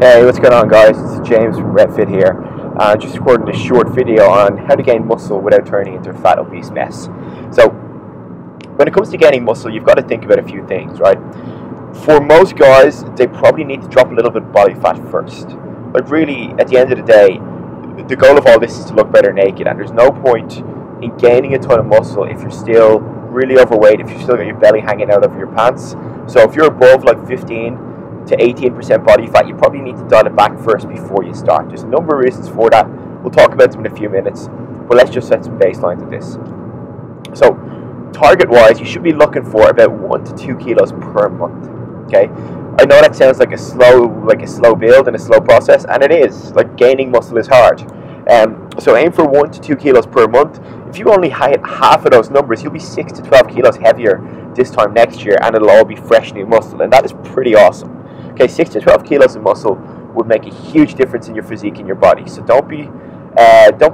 Hey, what's going on, guys? It's James from RedFit here. Just recording a short video on how to gain muscle without turning into a fat, obese mess. So, when it comes to gaining muscle, you've got to think about a few things, right? For most guys, they probably need to drop a little bit of body fat first. Like, really, at the end of the day, the goal of all this is to look better naked, and there's no point in gaining a ton of muscle if you're still really overweight, if you've still got your belly hanging out of your pants. So if you're above like 15 to 18% body fat, you probably need to dial it back first before you start. There's a number of reasons for that. We'll talk about them in a few minutes, but let's just set some baselines of this. So, target-wise, you should be looking for about 1 to 2 kilos per month. Okay, I know that sounds like a slow build and a slow process, and it is. Like, gaining muscle is hard. So aim for 1 to 2 kilos per month. If you only hit half of those numbers, you'll be 6 to 12 kilos heavier this time next year, and it'll all be fresh new muscle, and that is pretty awesome. Okay, 6 to 12 kilos of muscle would make a huge difference in your physique and your body. So don't be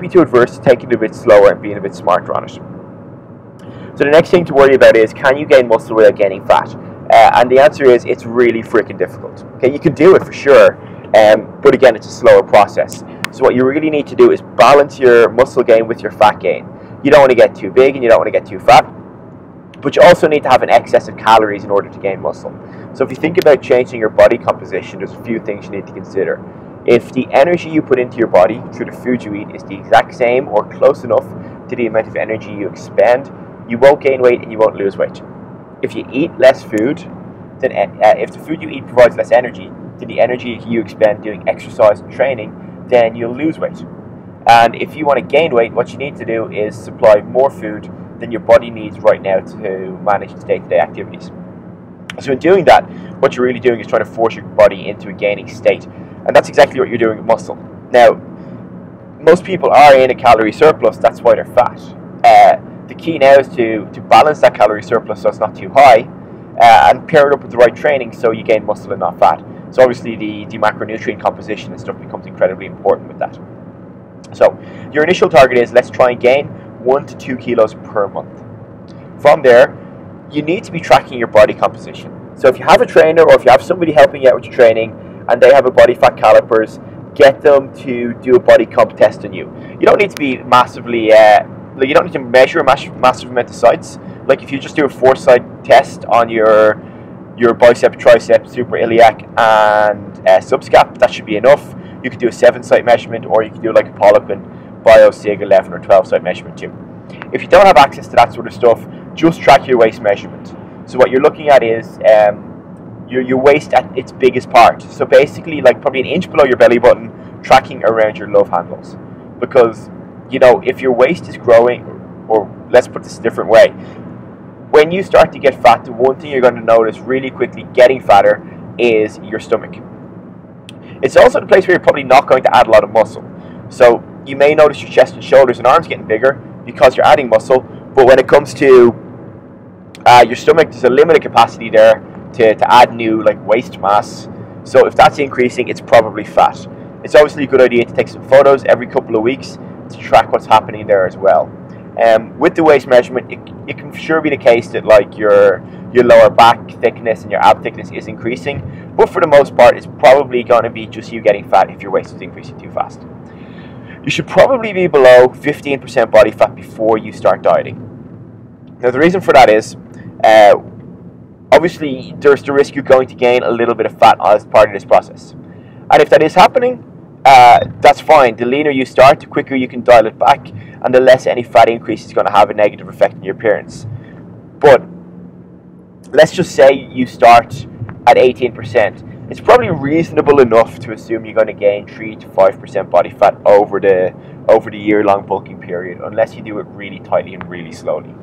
too adverse to taking it a bit slower and being a bit smarter on it. So the next thing to worry about is, can you gain muscle without gaining fat? And the answer is, it's really freaking difficult. Okay, you can do it for sure, but again, it's a slower process. So what you really need to do is balance your muscle gain with your fat gain. You don't want to get too big and you don't want to get too fat, but you also need to have an excess of calories in order to gain muscle. So if you think about changing your body composition, there's a few things you need to consider. If the energy you put into your body through the food you eat is the exact same or close enough to the amount of energy you expend, you won't gain weight and you won't lose weight. If you eat less food, then if the food you eat provides less energy than the energy you expend doing exercise and training, then you'll lose weight. And if you want to gain weight, what you need to do is supply more food than your body needs right now to manage its day-to-day activities. So in doing that, what you're really doing is trying to force your body into a gaining state. And that's exactly what you're doing with muscle. Now, most people are in a calorie surplus, that's why they're fat. The key now is to balance that calorie surplus so it's not too high, and pair it up with the right training so you gain muscle and not fat. So obviously the macronutrient composition and stuff becomes incredibly important with that. So your initial target is, let's try and gain 1 to 2 kilos per month. From there, you need to be tracking your body composition. So if you have a trainer or if you have somebody helping you out with your training and they have a body fat calipers, get them to do a body comp test on you. You don't need to be massively, you don't need to measure a massive amount of sites. Like if you just do a 4-site test on your bicep, tricep, super iliac and subscap, that should be enough. You could do a 7-site measurement, or you could do like a Poliquin Bio Sig 11 or 12-site measurement too. If you don't have access to that sort of stuff, just track your waist measurement. So what you're looking at is your waist at its biggest part. So basically, like probably an inch below your belly button, tracking around your love handles. Because, you know, if your waist is growing, or let's put this a different way, when you start to get fat, the one thing you're going to notice really quickly getting fatter is your stomach. It's also the place where you're probably not going to add a lot of muscle. So you may notice your chest and shoulders and arms getting bigger because you're adding muscle, but when it comes to your stomach, there's a limited capacity there to add new like waist mass. So if that's increasing, it's probably fat. It's obviously a good idea to take some photos every couple of weeks to track what's happening there as well. With the waist measurement, it can sure be the case that like your lower back thickness and your ab thickness is increasing, but for the most part, it's probably going to be just you getting fat if your waist is increasing too fast. You should probably be below 15% body fat before you start dieting. Now, the reason for that is, obviously, there's the risk you're going to gain a little bit of fat as part of this process. And if that is happening, that's fine. The leaner you start, the quicker you can dial it back, and the less any fat increase is going to have a negative effect on your appearance. But let's just say you start at 18%. It's probably reasonable enough to assume you're going to gain 3 to 5% body fat over the year-long bulking period, unless you do it really tightly and really slowly.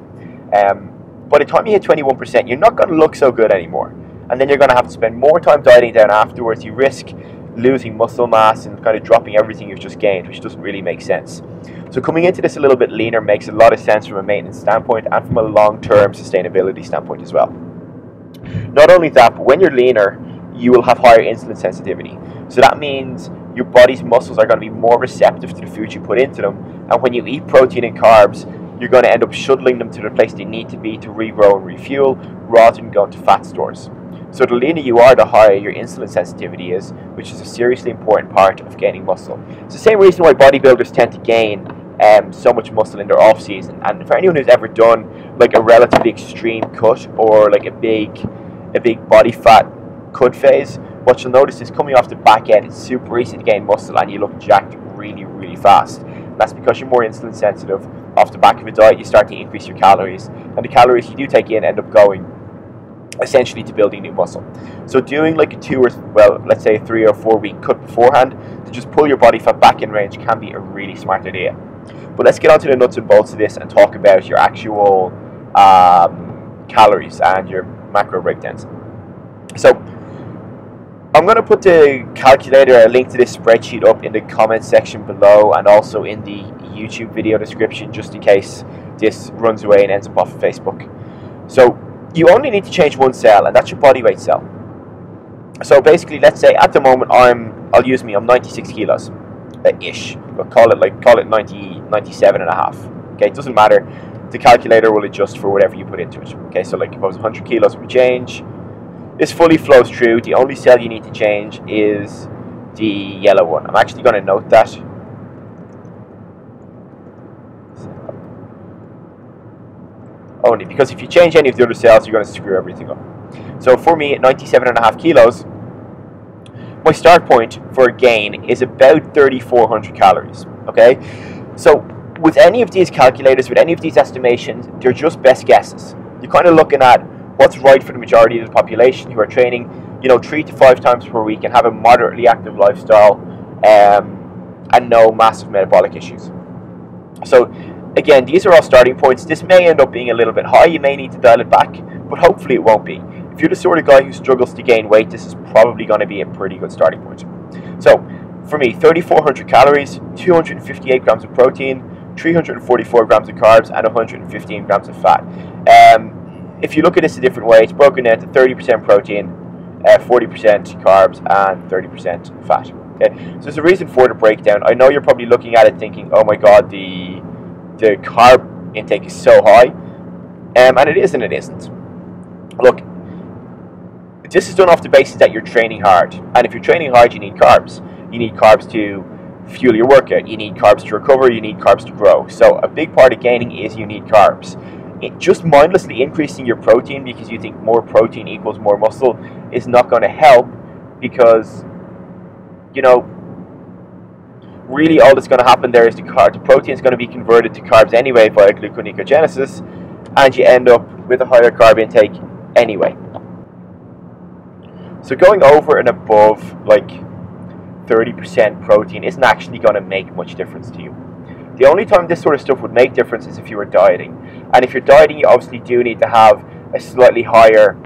By the time you hit 21%, you're not going to look so good anymore, and then you're going to have to spend more time dieting down afterwards. You risk losing muscle mass and kind of dropping everything you've just gained, which doesn't really make sense. So coming into this a little bit leaner makes a lot of sense from a maintenance standpoint and from a long-term sustainability standpoint as well. Not only that, but when you're leaner, you will have higher insulin sensitivity. So that means your body's muscles are going to be more receptive to the food you put into them, and when you eat protein and carbs, you're going to end up shuttling them to the place they need to be to regrow and refuel, rather than going to fat stores. So the leaner you are, the higher your insulin sensitivity is, which is a seriously important part of gaining muscle. It's the same reason why bodybuilders tend to gain so much muscle in their off season. And for anyone who's ever done like a relatively extreme cut or like a big body fat cut phase, what you'll notice is coming off the back end, it's super easy to gain muscle and you look jacked really fast. And that's because you're more insulin sensitive. Off the back of a diet, you start to increase your calories, and the calories you do take in end up going essentially to building new muscle. So doing like a let's say a 3 or 4 week cut beforehand to just pull your body fat back in range can be a really smart idea. But let's get on to the nuts and bolts of this and talk about your actual calories and your macro breakdowns. So I'm going to put the calculator, a link to this spreadsheet up in the comment section below and also in the YouTube video description, just in case this runs away and ends up off of Facebook. So you only need to change one cell, and that's your body weight cell. So basically, let's say at the moment I'm 96 kilos ish, but call it 90, 97 and a half. Okay, it doesn't matter. The calculator will adjust for whatever you put into it. Okay, so like if I was 100 kilos, we change. This fully flows through. The only cell you need to change is the yellow one. I'm actually going to note that. Only because if you change any of the other cells, you're going to screw everything up. So for me, at 97.5 kilos, my start point for a gain is about 3,400 calories. Okay, so with any of these calculators, with any of these estimations, they're just best guesses. You're kind of looking at what's right for the majority of the population who are training, 3 to 5 times per week and have a moderately active lifestyle, and no massive metabolic issues. So again, these are all starting points. This may end up being a little bit high. You may need to dial it back, but hopefully it won't be. If you're the sort of guy who struggles to gain weight, this is probably going to be a pretty good starting point. So for me, 3,400 calories, 258 grams of protein, 344 grams of carbs, and 115 grams of fat. If you look at this a different way, it's broken down to 30% protein, 40% carbs, and 30% fat. Okay? So there's a reason for the breakdown. I know you're probably looking at it thinking, oh my god, the carb intake is so high, and it is and it isn't. Look, this is done off the basis that you're training hard, and if you're training hard, you need carbs. You need carbs to fuel your workout, you need carbs to recover, you need carbs to grow. So a big part of gaining is you need carbs. Just mindlessly increasing your protein because you think more protein equals more muscle is not going to help, because really all that's going to happen there is the protein is going to be converted to carbs anyway via gluconeogenesis, and you end up with a higher carb intake anyway. So going over and above like 30% protein isn't actually going to make much difference to you. The only time this sort of stuff would make difference is if you were dieting. And if you're dieting, you obviously do need to have a slightly higher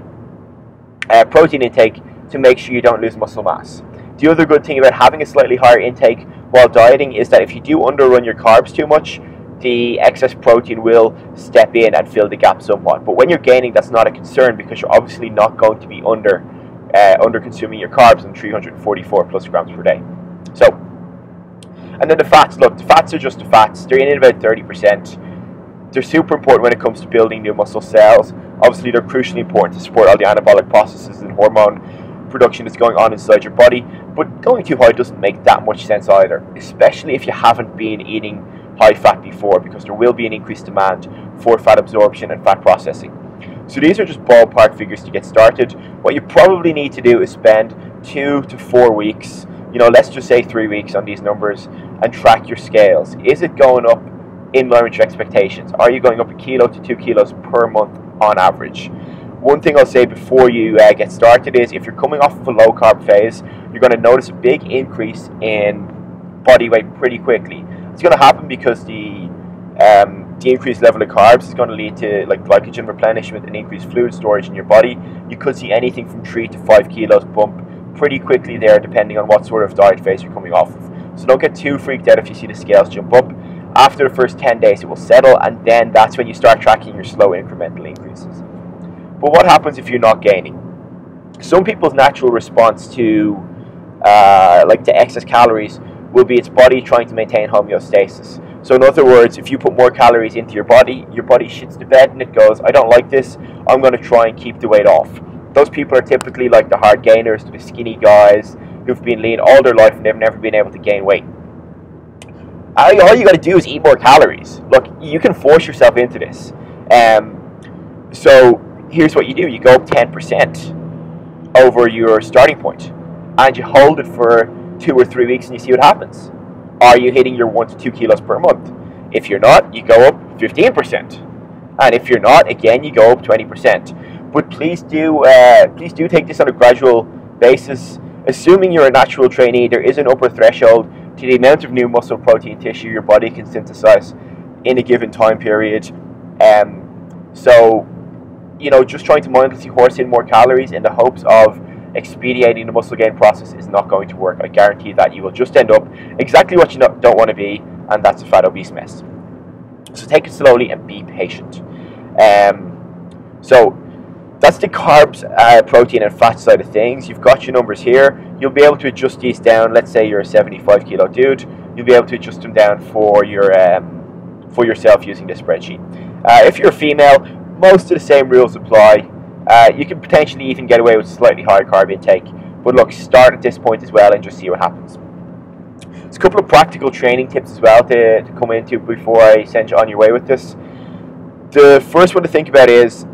protein intake to make sure you don't lose muscle mass. The other good thing about having a slightly higher intake while dieting is that if you do underrun your carbs too much, the excess protein will step in and fill the gap somewhat. But when you're gaining, that's not a concern, because you're obviously not going to be under consuming your carbs in 344 plus grams per day. So, and then the fats. Look, the fats are just the fats. They're in at about 30%. They're super important when it comes to building new muscle cells. Obviously, they're crucially important to support all the anabolic processes and hormone production that's going on inside your body. But going too high doesn't make that much sense either, especially if you haven't been eating high fat before, because there will be an increased demand for fat absorption and fat processing. So these are just ballpark figures to get started. What you probably need to do is spend 2 to 4 weeks, let's just say 3 weeks on these numbers, and track your scales. Is it going up in line with your expectations? Are you going up 1 kilo to 2 kilos per month on average? One thing I'll say before you get started is, if you're coming off of a low carb phase, you're going to notice a big increase in body weight pretty quickly. It's going to happen because the increased level of carbs is going to lead to like glycogen replenishment and increased fluid storage in your body. You could see anything from 3 to 5 kilos bump pretty quickly there, depending on what sort of diet phase you're coming off of. So don't get too freaked out if you see the scales jump up. After the first 10 days, it will settle, and then that's when you start tracking your slow incremental increases. But what happens if you're not gaining? Some people's natural response to excess calories will be its body trying to maintain homeostasis. So in other words, if you put more calories into your body shits the bed and it goes, I don't like this, I'm going to try and keep the weight off. Those people are typically like the hard gainers, the skinny guys who've been lean all their life and they've never been able to gain weight. All you got to do is eat more calories. Look, you can force yourself into this. So here's what you do. You go up 10% over your starting point and you hold it for 2 or 3 weeks and you see what happens. Are you hitting your 1 to 2 kilos per month? If you're not, you go up 15%. And if you're not, again, you go up 20%. But please do take this on a gradual basis. Assuming you're a natural trainee, there is an upper threshold to the amount of new muscle protein tissue your body can synthesize in a given time period. So, just trying to mindlessly horse in more calories in the hopes of expediting the muscle gain process is not going to work. I guarantee that you will just end up exactly what you don't want to be, and that's a fat obese mess. So take it slowly and be patient. So that's the carbs, protein and fat side of things. You've got your numbers here. You'll be able to adjust these down. Let's say you're a 75 kilo dude. You'll be able to adjust them down for yourself using this spreadsheet. If you're a female, most of the same rules apply. You can potentially even get away with slightly higher carb intake. But look, start at this point as well and just see what happens. There's a couple of practical training tips as well to come into before I send you on your way with this. The first one to think about is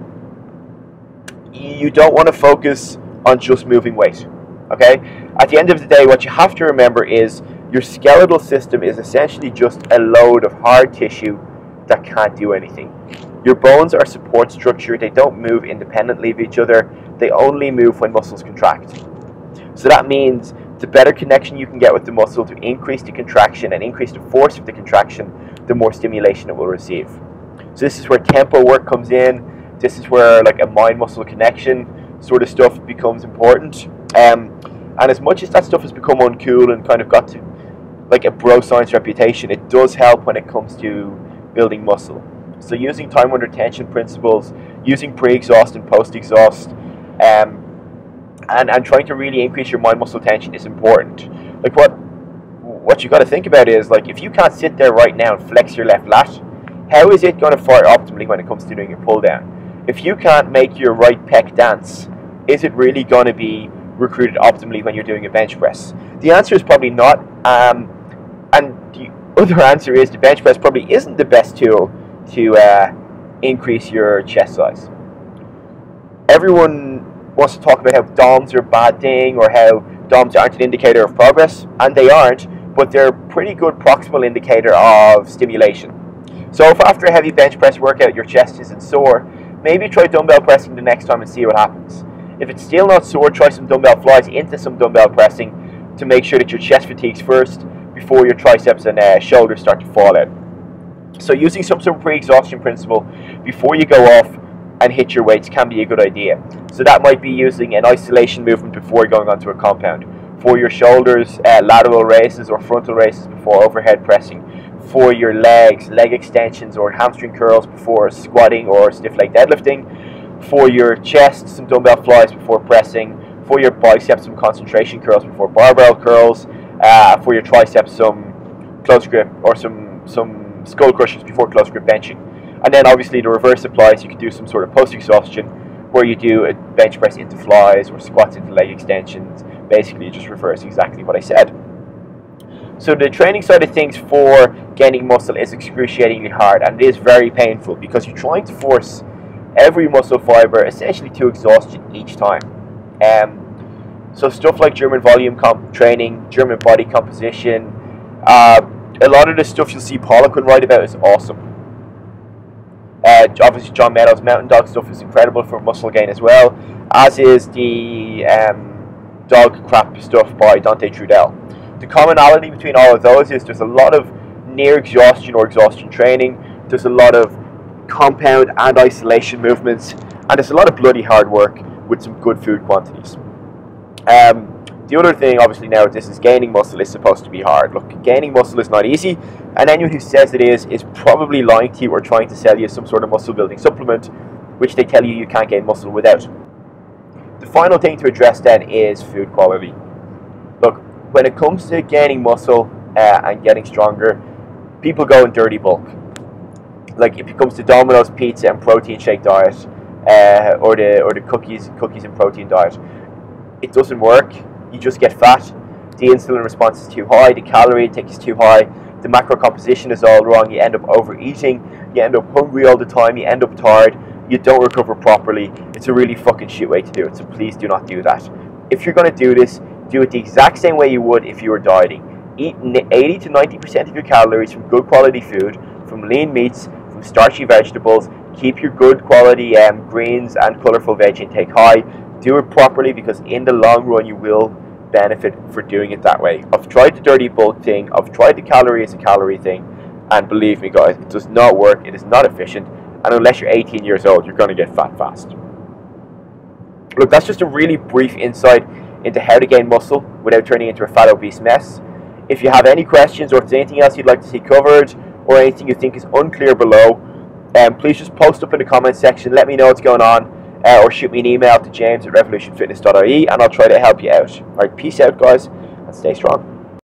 you don't want to focus on just moving weight. Okay? At the end of the day, what you have to remember is your skeletal system is essentially just a load of hard tissue that can't do anything. Your bones are support structure. They don't move independently of each other. They only move when muscles contract. So that means the better connection you can get with the muscle to increase the contraction and increase the force of the contraction, the more stimulation it will receive. So this is where tempo work comes in. This is where like a mind-muscle connection sort of stuff becomes important. And as much as that stuff has become uncool and kind of got to like a bro science reputation, it does help when it comes to building muscle. So using time under tension principles, using pre-exhaust and post-exhaust, and trying to really increase your mind-muscle tension is important. Like what you got to think about is, like, if you can't sit there right now and flex your left lat, how is it going to fire optimally when it comes to doing a pull down? If you can't make your right pec dance, is it really going to be recruited optimally when you're doing a bench press? The answer is probably not. And the other answer is the bench press probably isn't the best tool to increase your chest size. Everyone wants to talk about how DOMs are a bad thing or how DOMs aren't an indicator of progress, and they aren't, but they're a pretty good proximal indicator of stimulation. So if after a heavy bench press workout your chest isn't sore, maybe try dumbbell pressing the next time and see what happens. If it's still not sore, try some dumbbell flies into some dumbbell pressing to make sure that your chest fatigues first before your triceps and shoulders start to fall out. So using some sort of pre-exhaustion principle before you go off and hit your weights can be a good idea. So that might be using an isolation movement before going onto a compound. For your shoulders, lateral raises or frontal raises before overhead pressing. For your legs, leg extensions or hamstring curls before squatting or stiff leg deadlifting. For your chest, some dumbbell flies before pressing. For your biceps, some concentration curls before barbell curls. For your triceps, some close grip or some skull crushers before close grip benching. And then obviously the reverse applies. You can do some sort of post-exhaustion where you do a bench press into flies or squats into leg extensions. Basically, you just reverse exactly what I said. So the training side of things for gaining muscle is excruciatingly hard, and it is very painful because you're trying to force every muscle fiber essentially to exhaustion each time. So stuff like German volume training, German body composition, a lot of the stuff you'll see Poliquin write about is awesome. Obviously John Meadows' Mountain Dog stuff is incredible for muscle gain as well, as is the dog crap stuff by Dante Trudel. The commonality between all of those is there's a lot of near exhaustion or exhaustion training, there's a lot of compound and isolation movements, and there's a lot of bloody hard work with some good food quantities. The other thing, obviously, now this is gaining muscle is supposed to be hard. Look, gaining muscle is not easy, and anyone who says it is probably lying to you or trying to sell you some sort of muscle building supplement, which they tell you you can't gain muscle without. The final thing to address then is food quality. Look, when it comes to gaining muscle and getting stronger, people go in dirty bulk. Like if it comes to Domino's pizza and protein shake diet, or the cookies and protein diet. It doesn't work. You just get fat. The insulin response is too high. The calorie intake is too high. The macro composition is all wrong. You end up overeating. You end up hungry all the time. You end up tired. You don't recover properly. It's a really fucking shit way to do it. So please do not do that. If you're going to do this, do it the exact same way you would if you were dieting. Eat 80 to 90% of your calories from good quality food, from lean meats, from starchy vegetables. Keep your good quality greens and colourful veg intake high. Do it properly, because in the long run you will benefit for doing it that way. I've tried the dirty bulk thing. I've tried the calorie as a calorie thing, and believe me guys, it does not work. It is not efficient, and unless you're 18 years old, you're going to get fat fast. Look, that's just a really brief insight into how to gain muscle without turning into a fat obese mess. If you have any questions, or if there's anything else you'd like to see covered, or anything you think is unclear below, please just post up in the comment section. Let me know what's going on, or shoot me an email to james@revolutionfitness.ie, and I'll try to help you out. Alright, peace out guys, and stay strong.